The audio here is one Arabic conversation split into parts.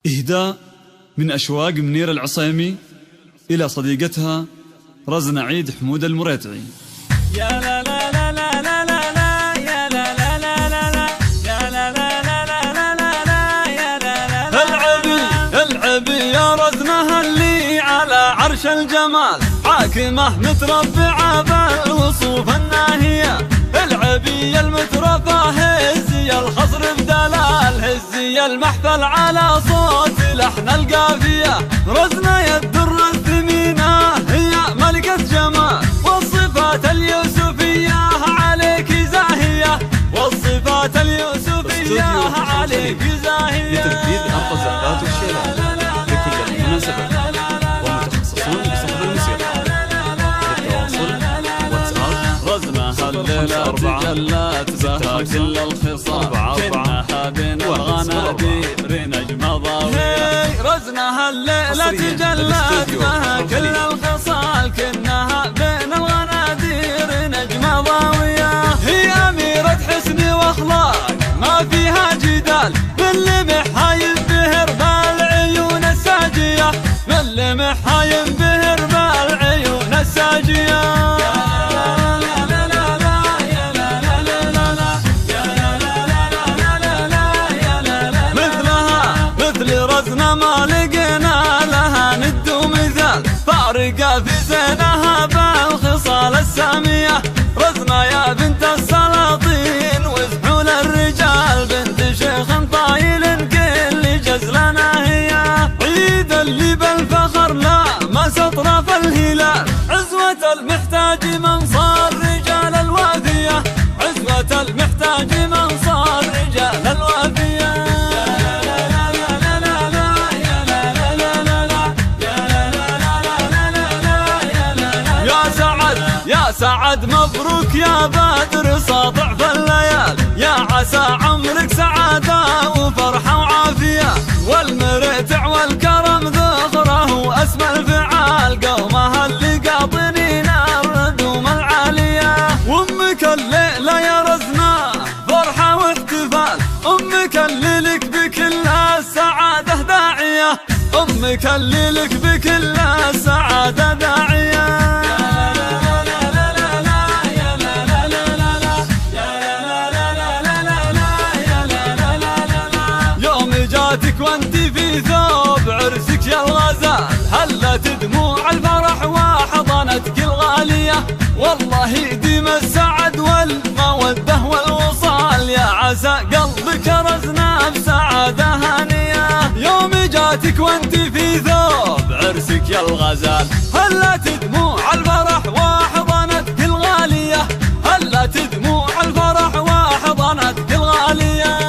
إهداء من أشواق منير العصيمي إلى صديقتها رزنة عيد حمود المريتعي. يا لا لا لا لا لا لا يا لا لا لا لا لا يا لا لا لا لا لا لا يا لا لا. العبي يا رزنة اللي على عرش الجمال حاكمة متربعة بالوصوف الناهية. العبي المترفة هزي الخصر بدلال هزي المحفل على صوت لحن القافية. رزنة الدر الثمينة هي ملكة جمال والصفات اليوسفية عليك زاهية والصفات اليوسفية عليك زاهية. لتنفيذ أبرز الآلات والشيلات لكل المناسبات ومتخصصون بصحب الموسيقى. للتواصل واتساب رزنة الليلة تجلت بها كل الخصام كنها بين الغنادير نجمة ضاوية. رزنة الليلة تجلت بها كل الخصال كنها بين الغنادير نجمة ضاوية. هي أميرة حسن وأخلاق ما فيها جدال من لمحها ينبهر بالعيون الساجية من لمحها ينبهر بالعيون الساجية. رزنة ما لقينا لها ند ومثال فارقة في زينها بالخصال السامية. رزنة يا بنت السلاطين وزحول الرجال بنت شيخ طايل كل جزلنا هي. عيد اللي بالفخر لا ما سطرف الهلال عزوة المحتاج من صار رجال الوافية عزوة المحتاج من صار رجال الوافية. يا سعد مبروك يا بدر ساطع في الليال يا عسى عمرك سعادة وفرحة وعافية. والمرتع والكرم ذخره واسم الفعال قومها اللي قاطنين الردوم العالية. وامك الليلة يا رزنة فرحة واحتفال امك اللي لك بكل السعادة داعية امك اللي لك بكل السعادة داعية. وانت في ثوب عرسك يا الغزال هلت دموع الفرح وحضنتك الغالية. والله يديم السعد والمودة والوصال يا عسى قلبك رزنة بسعادة هانية. يوم جاتك وانت في ثوب عرسك يا الغزال هلت دموع الفرح وحضنتك الغالية هلت دموع الفرح وحضنتك الغالية.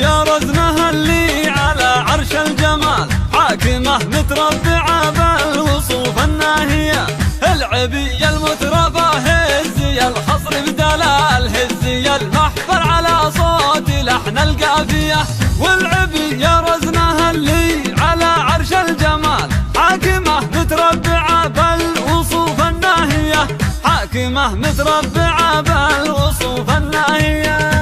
يا رزنة اللي على عرش الجمال حاكمة متربعة بالوصوف الناهية. العبي المترفة هزي الخصر بدلال هزي المحفل على صوت لحن القافية. والعبي يا رزنة اللي على عرش الجمال حاكمة متربعة بالوصوف الناهية حاكمة متربعة بالوصوف الناهية.